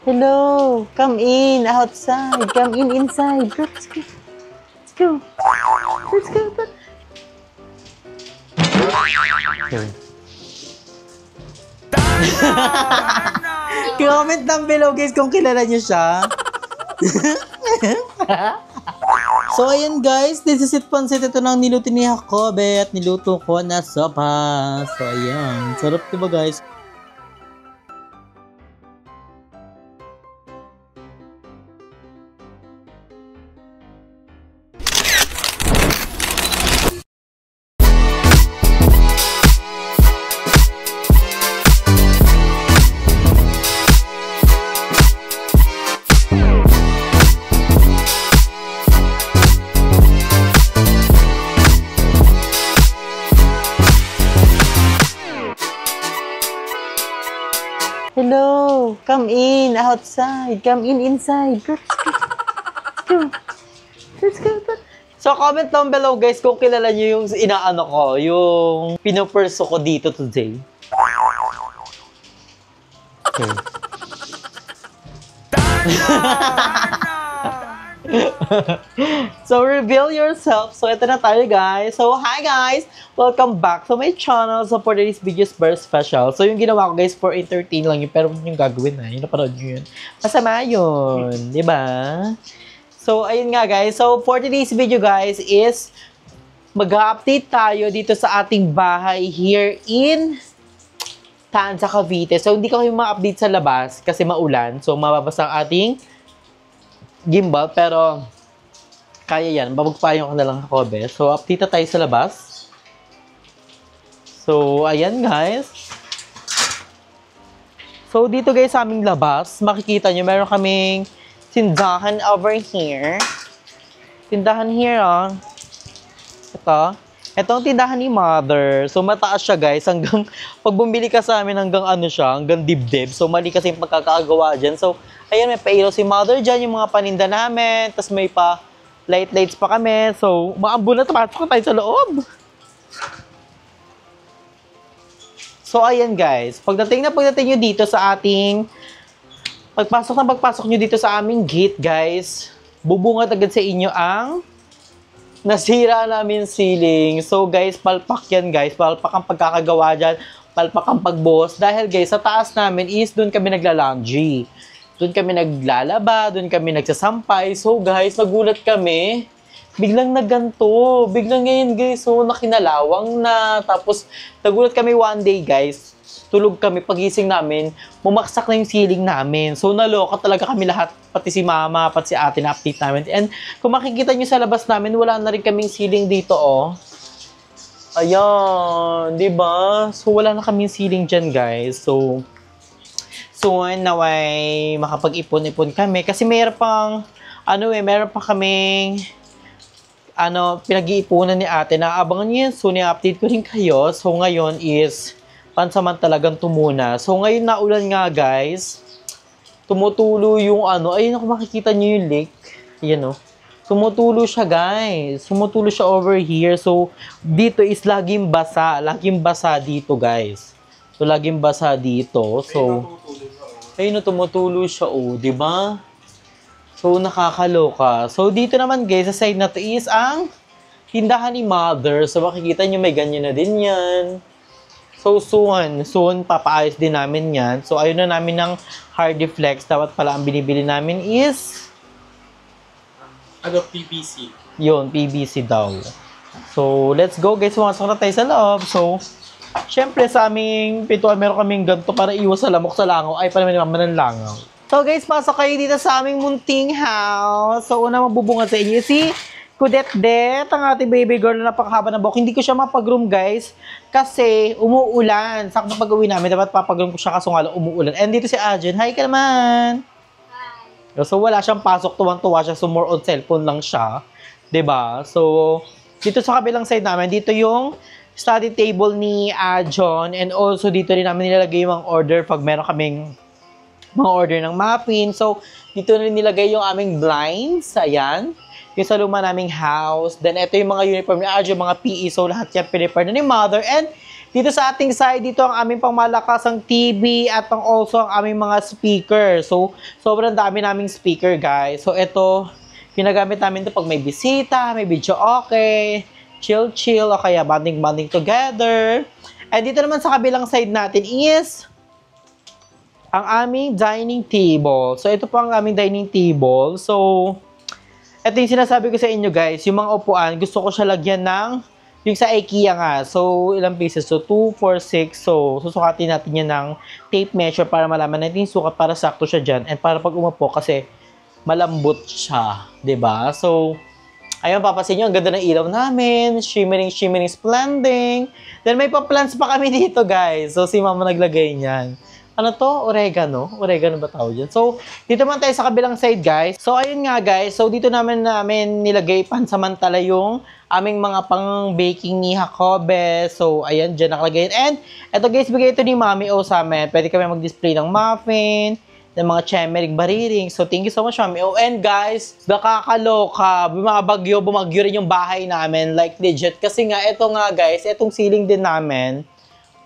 Hello, come in, outside, come in, inside. Let's go. Let's go. Let's go. Comment down below guys kung kilala niyo siya. So ayan guys, this is it pansit. Ito nang niluto ni Jacobe at niluto ko na sopa. So ayan, sarap diba guys? Hello, come in, outside, come in, inside. Let's go. Let's go. So, comment down below guys kung kilala nyo yung inaano ko, yung pinupurso ko dito today. Okay. So, reveal yourself. So, ito na tayo guys. So, hi guys! Welcome back to my channel. So, for today's video is very special. So, yung ginawa ko guys for entertain lang yun. Pero yung gagawin na, yung napanood nyo yun. Masama yun. Diba? So, ayun nga guys. So, for today's video guys is mag-update tayo dito sa ating bahay here in Tanza, Cavite. So, hindi ko kayo ma-update sa labas kasi maulan. So, mababasa ang ating gimbal, pero kaya yan. Babagpayon ko na lang ako, be. So, update na tayo sa labas. So, ayan, guys. So, dito, guys, sa aming labas, makikita nyo, meron kaming tindahan over here. Tindahan here, oh. Ito. Ito ang tindahan ni Mother. So, mataas siya, guys. Hanggang, pag bumili ka sa amin, hanggang ano siya, hanggang dibdib. So, mali kasi yung pagkakagawa dyan. So, ayan, may pailaw si Mother dyan, yung mga paninda namin. Tapos may pa lights pa kami. So, maambo na, tapasok tayo sa loob. So, ayan guys. Pagdating nyo dito sa ating, pagpasok nyo dito sa aming gate, guys, bubungat agad sa inyo ang nasira namin ceiling. So, guys, palpak yan, guys. Palpak ang pagkakagawa dyan. Palpak ang pagbuhos. Dahil, guys, sa taas namin is doon kami nagla-laundry. Doon kami naglalaba, doon kami nagsasampay. So guys, nagulat kami. Biglang nagganto. Biglang ngayon guys, so nakinalawang na. Tapos nagulat kami one day guys. Tulog kami, pagising namin, mumaksak na yung ceiling namin. So naloka talaga kami lahat. Pati si mama, pati si ate na update namin. And kung makikita nyo sa labas namin, wala na rin kaming ceiling dito oh. Ayan, diba? So wala na kaming ceiling dyan guys. So soon naway makapag-ipon-ipon kami kasi mayroon pang meron pa kaming pinag-iipunan ni ate na abangan niyo yun. So ni-update ko rin kayo. So ngayon is pansamantalagang tumuna. So ngayon naulan nga guys. Tumutulo yung ayun kung makikita niyo yung lake. Ayan tumutulo siya guys. Tumutulo siya over here. So dito is laging basa dito guys. So laging basa dito. So ayun tumutulo siya di ba? So nakakaloka. So dito naman guys, sa side na to is ang tindahan ni Mother. So makikita niyo may ganyan na din yan. So soon papaayos din namin yan. So ayun na namin ng Hardy Flex. Dapat pala ang binibili namin is PVC. Yun, PVC daw. So let's go guys, pumasok na tayo sa loob. So siyempre sa aming pintuan meron kaming ganito para iwas sa lamok sa langaw. Ay, pala may naman ng langaw. So guys, pasok kayo dito sa aming munting house. So una mabubunga sa inyo si Kudet-det, ang ating baby girl na napakahaba ng buhok. Hindi ko siya mapag-groom guys kasi umuulan. Sakto pag-uwi namin, dapat papag-groom ko siya kaso nga lang umuulan. And dito si Ajen. Hi ka naman! Hi! So wala siyang pasok, tuwang-tuwa siya. So more on cellphone lang siya. 'Di ba? So dito sa kabilang side namin, dito yung study table ni John, and also dito rin namin nilalagay yung mga order pag meron kaming mga order ng muffin. So, dito rin nilagay yung aming blinds. Ayan. Yung sa luma naming house. Then, ito yung mga uniform ni Arjo, mga PE. So, lahat yan pinipare na ni Mother. And, dito sa ating side, dito ang aming pangmalakasang TV at also ang aming mga speaker. So, sobrang dami naming speaker, guys. So, ito, ginagamit namin ito pag may bisita, may video okay, chill-chill, o kaya banding-banding together. And dito naman sa kabilang side natin is ang aming dining table. So, ito po ang aming dining table. So, ito yung sinasabi ko sa inyo, guys. Yung mga upuan, gusto ko siya lagyan ng yung sa IKEA nga. So, ilang pieces? So, 2, 4, 6. So, susukatin natin yan ng tape measure para malaman natin yung sukat para sakto siya dyan. And para pag umupo, kasi malambot siya. 'Di ba? So, ayun, papasin nyo, ang ganda ng ilaw namin. Shimmering, shimmering, splending. Then, may pa-plants pa kami dito, guys. So, si mama naglagay niyan. Ano to? Oregano? Oregano ba tawag yan? So, dito man tayo sa kabilang side, guys. So, ayun nga, guys. So, dito namin nilagay pansamantala yung aming mga pang-baking ni Jacobe. So, ayan, dyan nakalagay. And, eto guys, bigay ito ni Mami O sa amin. Pwede kami mag-display ng muffin, ng mga chemeric bariring. So, thank you so much, Mami O. And guys, nakakaloka. Bumagyo rin yung bahay namin. Like, legit. Kasi nga, eto nga, guys, etong ceiling din namin,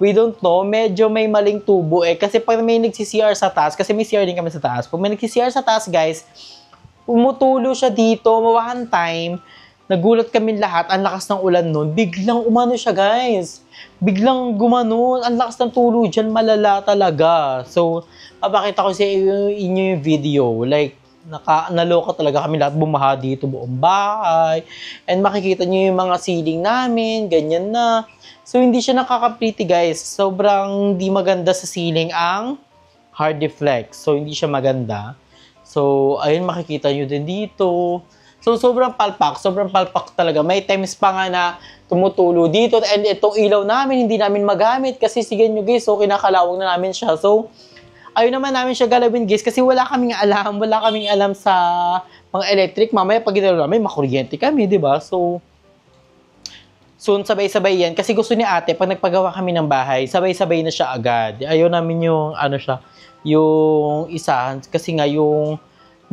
we don't know, medyo may maling tubo eh. Kasi pag may nagsi-CR sa taas, kasi may CR din kami sa taas. Pag may nagsi-CR sa taas, guys, umutulo siya dito. One time, nagulat kami lahat, ang lakas ng ulan nun. Biglang umano siya, guys. Biglang gumano. Ang lakas ng tulo dyan, malala talaga. So, mapakita ko sa inyo yung video. Like, naloka talaga kami lahat, bumaha dito buong bahay. And makikita nyo yung mga ceiling namin, ganyan na. So, hindi siya nakaka-pretty, guys. Sobrang di maganda sa ceiling ang hard deflex. So, hindi siya maganda. So, ayun, makikita nyo din dito. So, sobrang palpak talaga. May times pa nga na tumutulo dito. And itong ilaw namin, hindi namin magamit. Kasi, sige nyo, guys, so, kinakalawang na namin siya. So, ayun naman namin siya galawin, guys, kasi wala kaming alam sa mga electric. Mamaya pag ginalaw namin, makuryente kami, di ba? So, soon sabay-sabay yan. Kasi gusto ni ate, pag nagpagawa kami ng bahay, sabay-sabay na siya agad. Ayaw namin yung, yung isa. Kasi nga, yung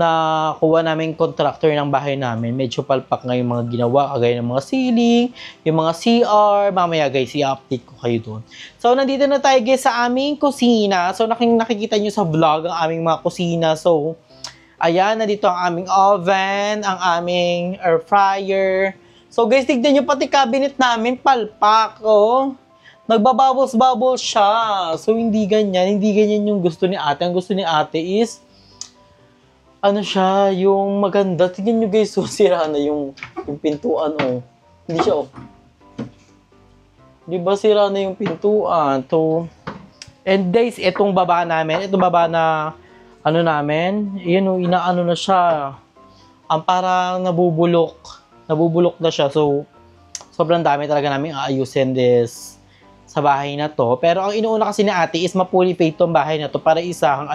nakuha namin contractor ng bahay namin, medyo palpak nga yung mga ginawa, kagaya ng mga ceiling, yung mga CR. Mamaya, guys, i-update ko kayo doon. So, nandito na tayo, guys, sa aming kusina. So, nakikita nyo sa vlog ang aming mga kusina. So, ayan, nandito ang aming oven, ang aming air fryer. So, guys, tignan nyo pati cabinet namin, palpak, oh. Nagbabubbles-bubbles siya. So, hindi ganyan yung gusto ni ate. Ang gusto ni ate is, siya, yung maganda. Tignan nyo, guys, so, sira na yung pintuan, oh. Hindi siya, oh. Di ba sira na yung pintuan? So, and guys, itong baba namin, na, namin, yun, inaano na siya. Ang parang nabubulok na siya. So, sobrang dami talaga namin aayusin this sa bahay na to. Pero ang inuuna kasi ni ate is mapulipate tong bahay na to para isahang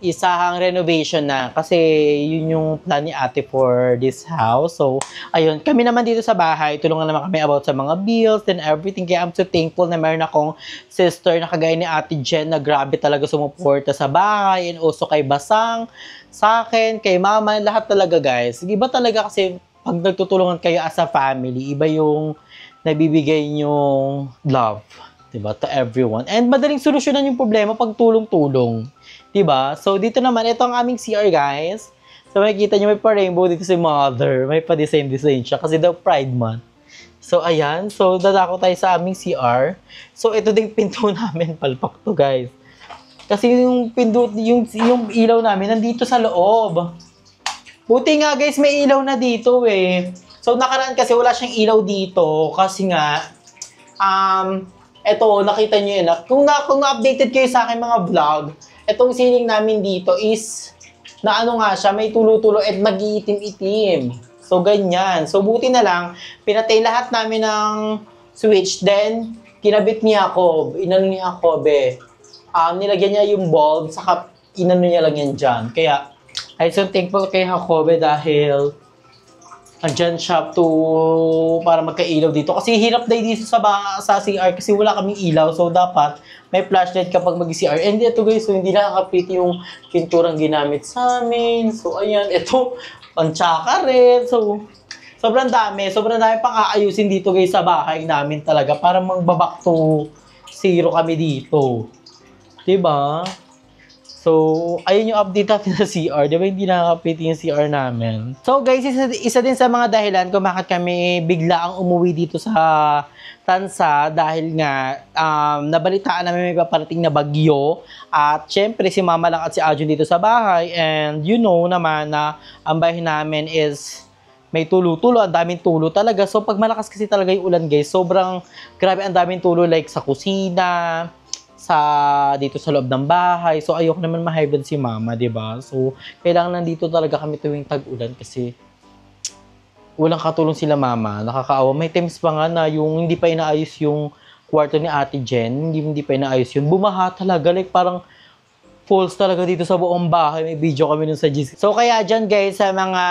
isahang renovation na. Kasi yun yung plan ni ate for this house. So, ayun. Kami naman dito sa bahay, tulungan naman kami about sa mga bills and everything. Kaya I'm so thankful na meron akong sister na kagaya ni ate Jen na grabe talaga sumuporta sa bahay. And also kay Basang, sa akin, kay mama, lahat talaga, guys. Iba talaga kasi pag nagtutulungan kayo as a family, iba yung nabibigay nyong love, diba, to everyone. And madaling solusyonan yung problema pag tulong-tulong, diba? So, dito naman, ito ang aming CR, guys. So, makikita nyo, may pa-rainbow dito si mother. May pa-design siya kasi daw Pride Month. So, ayan. So, dadako tayo sa aming CR. So, ito ding pinto namin, palpak to, guys. Kasi yung ilaw namin nandito sa loob. Buti nga, guys, may ilaw na dito eh. So, nakaraan kasi wala siyang ilaw dito. Kasi nga, eto, nakita nyo yun. Kung na-updated kayo sa akin mga vlog, etong ceiling namin dito is, nga siya, may tulo-tulo at nag-iitim-itim. So, ganyan. So, buti na lang, pinatay lahat namin ng switch. Then, kinabit ni Jacob. Inano ni Jacob eh. Nilagyan niya yung bulb, saka inano niya lang yan dyan. Kaya, I'm so thankful kay Jacobe dahil andyan siya para magka-ilaw dito. Kasi hirap na dito sa CR kasi wala kaming ilaw. So, dapat may flashlight kapag mag-CR. And ito, guys, so hindi nakaka-pretty yung pinturang ginamit sa amin. So, ayan, ito, pantsaka rin. So, Sobrang dami pang aayusin dito guys sa bahay namin talaga para magbaback to zero kami dito. Diba? So, ayun yung update natin sa CR. Diba hindi nakaka-update yung CR namin? So guys, isa din sa mga dahilan kung bakit kami bigla ang umuwi dito sa Tansa dahil nga nabalitaan namin may paparating na bagyo at syempre si Mama lang at si Ajun dito sa bahay and you know naman na ang bahay namin is may tulo-tulo, ang daming tulo talaga. So pag malakas kasi talaga yung ulan guys, sobrang grabe ang daming tulo like sa kusina, dito sa loob ng bahay. So ayoko naman ma-high blood si Mama, 'di ba? So kailangan nandito talaga kami tuwing tag-ulan kasi walang katulong sila Mama. Nakakaawa. May times pa nga na yung hindi pa inaayos yung kwarto ni Ate Jen, hindi pa inaayos yun. Bumaha talaga, like parang falls talaga dito sa buong bahay. May video kami nun sa GC. So kaya dyan guys, sa mga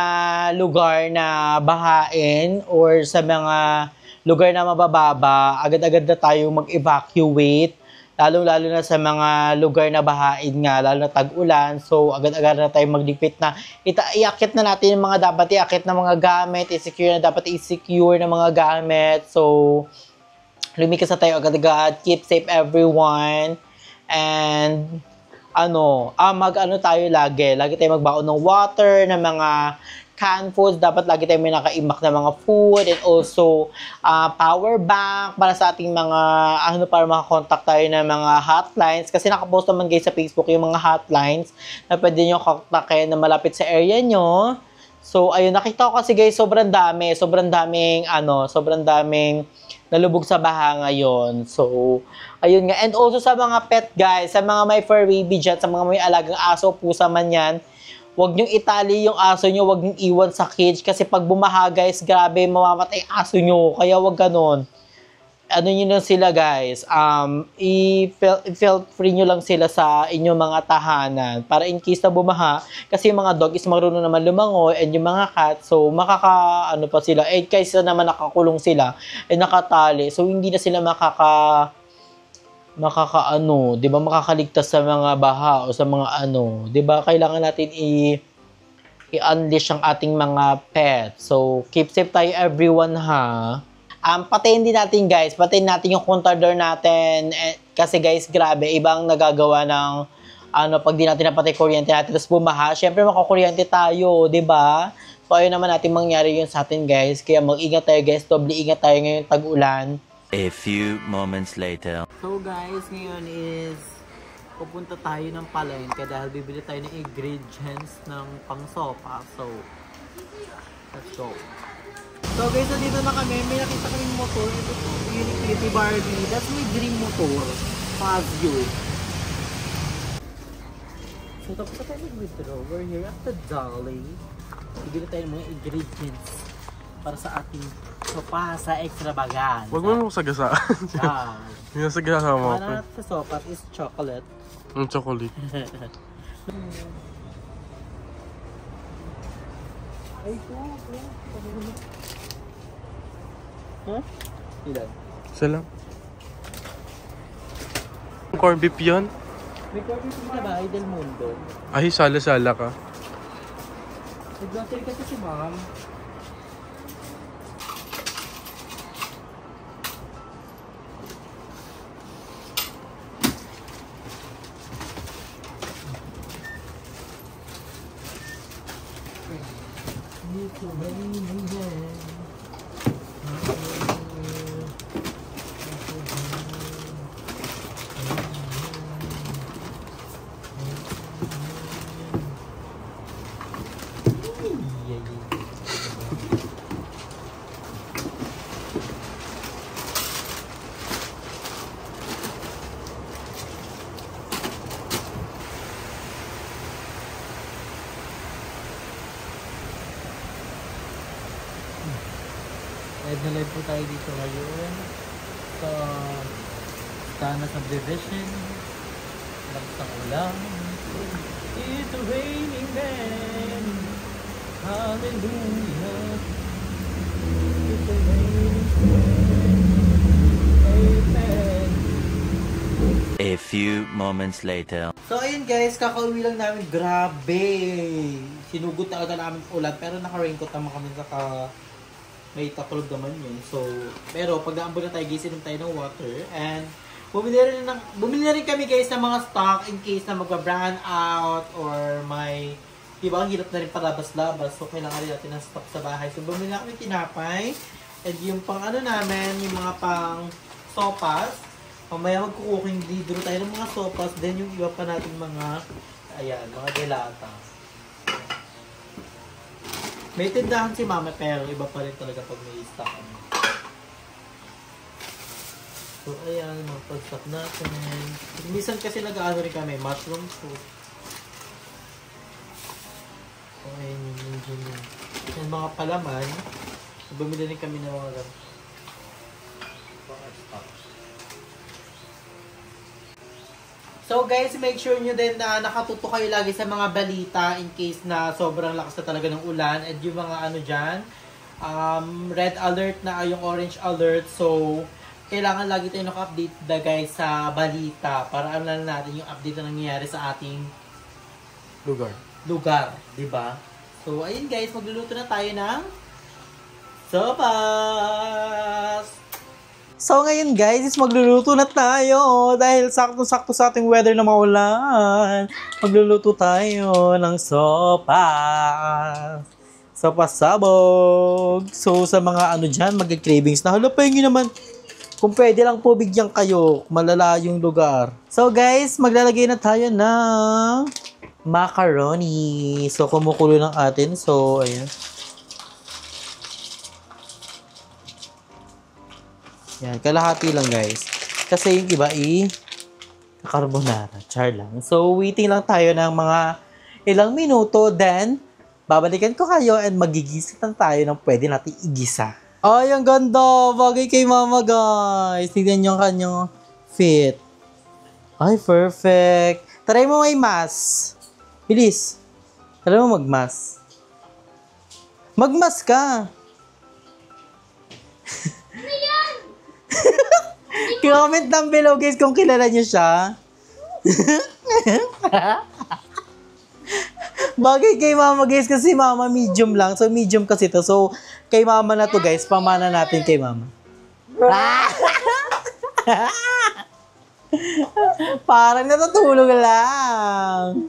lugar na bahain or sa mga lugar na mabababa, agad-agad na tayo mag-evacuate. Lalo-lalo na sa mga lugar na bahain nga, lalo na tag-ulan. So, agad-agad na tayo magligpit na iakit na natin yung mga dapat iakit na mga gamit, i-secure na dapat i-secure na mga gamit. So, lumikas na tayo agad-agad. Keep safe everyone. And, mag-ano tayo lagi. Lagi tayo magbaon ng water, ng mga canned foods. Dapat lagi tayo may nakaimbak na mga food and also power bank para sa ating mga para makakontakt tayo ng mga hotlines. Kasi nakapost naman guys sa Facebook yung mga hotlines na pwede nyo kontakin na malapit sa area nyo. So, ayun, nakita ko kasi guys, sobrang daming nalubog sa baha ngayon. So, ayun nga. And also sa mga pet guys, sa mga may fur baby dyan, sa mga may alagang aso, pusa man yan, huwag niyong itali yung aso niyo, huwag niyong iwan sa cage kasi pag bumaha guys, grabe mamamatay aso niyo. Kaya huwag ganon. Ano niyo lang sila guys, i-felt free niyo lang sila sa inyong mga tahanan para in case na bumaha kasi yung mga dog is marunong naman lumangoy and yung mga cat, so pa sila. Eh kaysa naman nakakulong sila, nakatali. So hindi na sila di ba, makakaligtas sa mga baha o sa mga di ba, kailangan natin i-unleash ang ating mga pet. So, keep safe tayo everyone ha. Patayin din natin guys, patayin natin yung contador natin kasi guys, grabe, ibang nagagawa ng pag di natin napatay kuryente natin tapos bumaha, syempre makakuryente tayo, di ba? So, ayun naman natin mangyari yun sa atin guys, kaya mag-ingat tayo guys, doble ingat tayo ngayong tag-ulan. A few moments later. So guys, ngayon is pupunta tayo ng palengke dahil bibili tayo ng ingredients ng pang-sopa. So, let's go. So guys, dito na kami. May nakita kaming motor. Ito po, Utility Barbie. That's my dream motor. Fazio. So tapos na tayo mag-withdraw. We're here at the Dolly. Bibili tayo ng mga ingredients para sa ating sopa sa extravaganza. Huwag mo sagasaan. Yung sagasaan mo. Ano natin sa sopa is chocolate. Yung chocolate. Ay, ito. Huh? Ilan? Isa lang. Corned beef yun? May corned beef na ba? Del Mundo. Ay, sala-sala ka. Nag-grocery kasi si ma'am. Live na live po tayo dito ngayon sa Tana Subdivision. Lakas ng ulan. It's raining men. Hallelujah. It's raining men. Amen. A few moments later. So ayun guys, kakauwi lang namin. Grabe! Sinugot talaga namin ulan pero naka-raincoat naman kami may takulog naman yun. So, pero pag naambon na tayo, guys, inom tayo ng water. And, bumili na rin kami, guys, ng mga stock in case na magba-brand out or may, di ba, ang hirap na rin palabas-labas. So, kailangan rin natin ng stock sa bahay. So, bumili na kami tinapay. And yung pang ano namin, yung mga pang sopas. Mamaya magkukuking dito tayo ng mga sopas. Then, yung iba pa natin mga, ayan, mga delata. May tindahan si mama pero iba pa rin talaga pag may stock. So, ayan, mga pag-stock natin. Minsan kasi nag-aano rin kami, mushroom soup. So, ayan yung mga palaman. Bumili rin kami ng mga stock. So guys, make sure nyo din na nakatuto kayo lagi sa mga balita in case na sobrang lakas na talaga ng ulan. And yung mga ano dyan, red alert na yung orange alert. So, kailangan lagi tayo naka-update na guys sa balita para alam natin yung update na nangyayari sa ating lugar, diba? So, ayun guys, magluluto na tayo ng sopas! So ngayon guys, is magluluto na tayo dahil sakto-sakto sa ating weather na maulan. Magluluto tayo ng sopas. Sopas sabog. So sa mga ano dyan, mag-cravings na. Hala, pahingin naman. Kung pwede lang po bigyan kayo, malala yung lugar. So guys, maglalagay na tayo ng macaroni. So kumukulo ng atin. So ayan. Yan, kalahati lang guys. Kasi yung iba carbonara. Char lang. So, waiting lang tayo ng mga ilang minuto. Then, babalikan ko kayo and magigisitan tayo ng pwede natin igisa. Ay, ang ganda! Bagay kay mama guys. Tignan nyo ang kanyang fit. Ay, perfect. Try mo may mask. Bilis. Try mo magmask. Magmask ka. Comment down below guys kung kilala niyo siya. Bagay kay mama guys kasi mama medium lang. So medium kasi to. So kay mama na to guys. Pamana natin kay mama. Parang natutulog lang.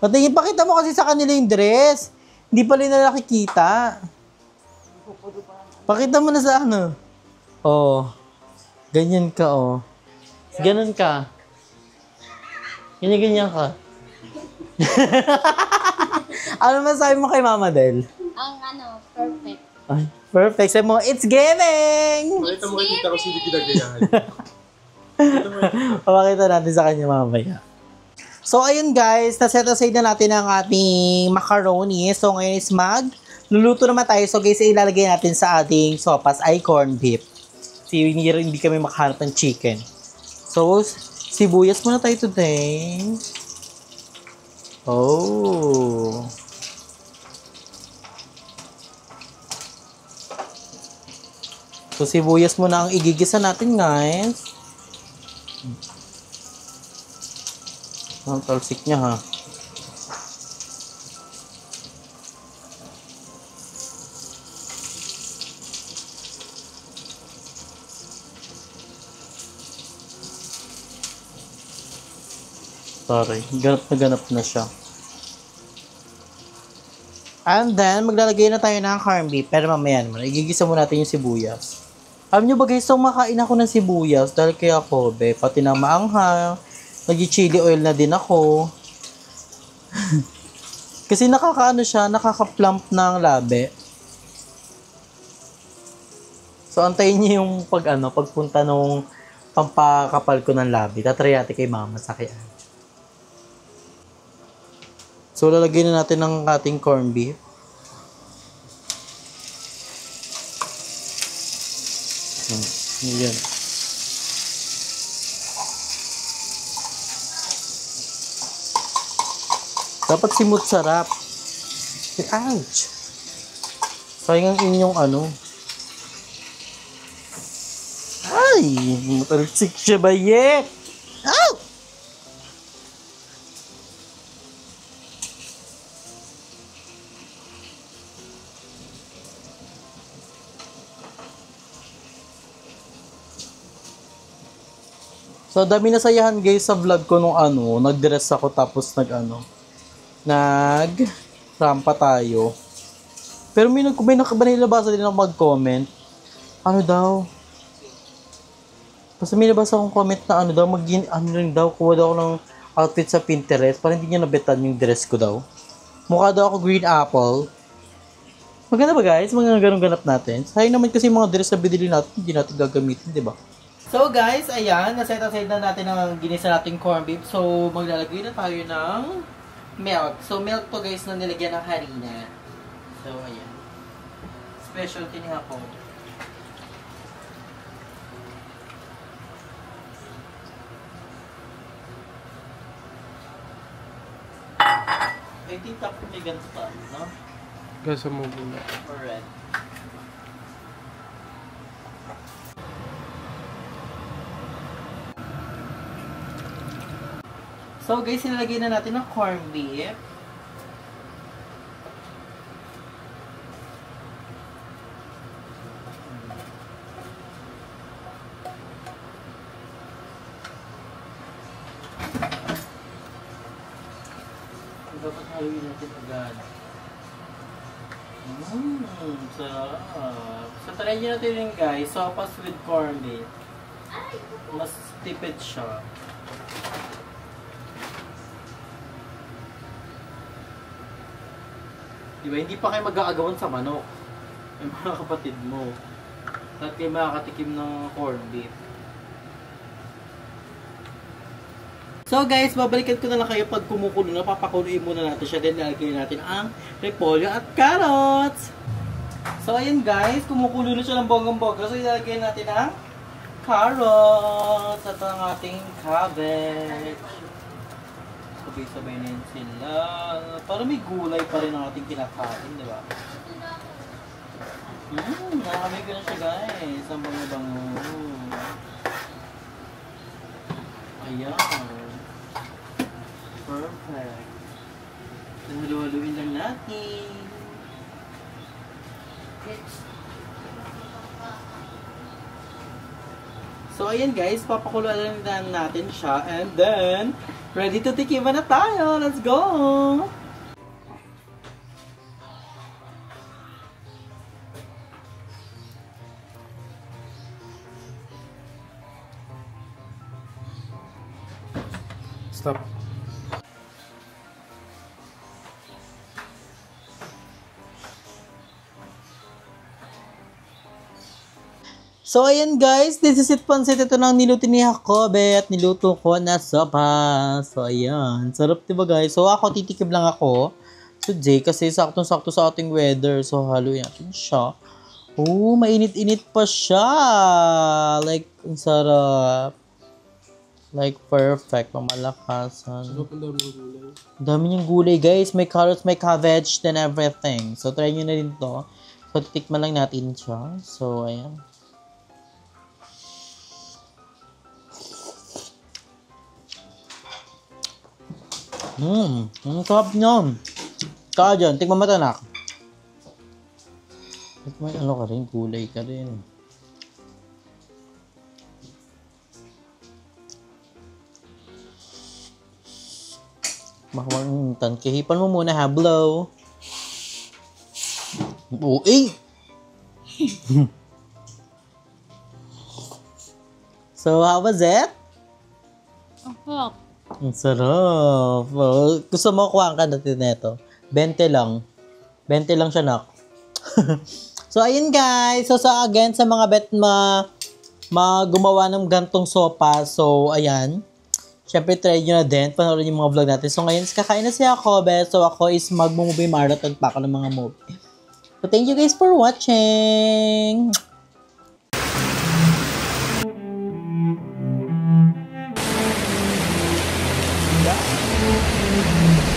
Patingin, pakita mo kasi sa kanila yung dress. Hindi pa rin na nakikita. Pakita mo na sa ano. Oh. Ganyan ka, oh. Ganon ka. Ganyan ka. Ano masabi mo kay Mama Del? Ang perfect. Ay, perfect. Sabi mo, it's gaming! Pakita mo kita kung sino ginagayahan. Pakita natin sa kanya mamaya. So, ayun guys. Na-set aside na natin ang ating macaroni. So, ngayon is luluto naman tayo. So, guys, ilalagay natin sa ating sopas ay corned beef. Hindi kami makahanap ng chicken. So, sibuyas muna tayo today. Oh. So, sibuyas muna ang igigisa natin, guys. Ang talsik niya, ha. Sorry, ganap na siya. And then, maglalagay na tayo ng corned beef. Pero mamaya naman, igigisa muna natin yung sibuyas. Alam nyo ba guys, so makain ako ng sibuyas dahil kay ako, pati ng maanghang, nag-chili oil na din ako. Kasi nakakaano siya, nakaka-plump ng labi. So, antayin niyo yung pagpunta nung pampakapal ko ng labi. Tatry natin kay mama sa kay Ange. So, lalagyan na natin ng ating corned beef. Yan. Dapat simut sarap. Ouch! Sayang ang inyong ano. Ay! Matalsik siya ba yet? Ow! So, dami nasayahan guys sa vlog ko nung nag-dress ako tapos nag-rampa tayo. Pero may nakabasa din ako mag-comment. Ano daw? Basta may nabasa akong comment na kuha daw ako ng outfit sa Pinterest para hindi niya nabetan yung dress ko daw. Mukha daw ako green apple. Maganda ba guys? Mga ganun ganap natin. Sayang naman kasi mga dress na binili natin, hindi natin gagamitin, di ba? So guys, ayan, naset aside na natin ang ginisa nating corned beef. So maglalagay na tayo ng milk. So milk to guys na nilagyan ng harina. So ayan. Specialty ni ako. I think tapos may ganito pa, no? Gasa mo muna. Or red. So guys, nilagay na natin ng corned beef. Dapat haluin natin agad. Sarap. So try nyo natin rin guys, sopas with corned beef. Mas tipid siya. Diba, hindi pa kayo mag-aagawan sa manok. Yung mga kapatid mo. At kayo makakatikim ng corned beef. So guys, babalikan ko na lang kayo pag kumukulo na. Papakuluin muna natin siya. Then lalagyan natin ang repolyo at carrots. So ayan guys, kumukulo na siya ng bonggang-bongga. So ilalagay natin ang carrots at ang ating cabbage. Sabay-sabay na yun sila. Para may gulay pa rin ang ating kinakain, di ba? Nakamay ko na siya guys. Ang bango-bango. Ayan. Perfect. Halu-haluin lang natin. So, ayan guys, papakuluan lang natin siya. And then, ready to tikiman na tayo. Let's go! Stop. So, ayan guys, this is it pansit. Ito nang niluto ni Jacobe at niluto ko na sopa. So, ayan. Sarap diba guys? So, ako titikim lang ako. So, Jay, kasi saktong-sakto sa ating weather. So, haluin natin siya. Oh, mainit-init pa siya. Like, ang sarap. Like, perfect. Mamalakasan. Sarap ang dami ng gulay. Dami niyang gulay guys. May carrots, may cabbage, then everything. So, try nyo na rin to. So, titikman lang natin siya. So, ayan. Ang sarap niyan. Kaya dyan, tignan mo ito anak. May ano ka rin, gulay ka rin. Makuwantan, kahipan mo muna ha, blow. Oh, eh! So, how was it? Ang sarap. Oh, gusto mo kuhaan ka natin nito. 20 lang. 20 lang siya, nak. So, ayun guys. So, again, sa mga gumawa ng gantong sopa. So, ayan. Siyempre, try nyo na din. Panoorin yung mga vlog natin. So, ngayon, kakain na si Jacobe. So, ako is mag-movie marathon pa ako ng mga movie. So, thank you guys for watching. Yeah.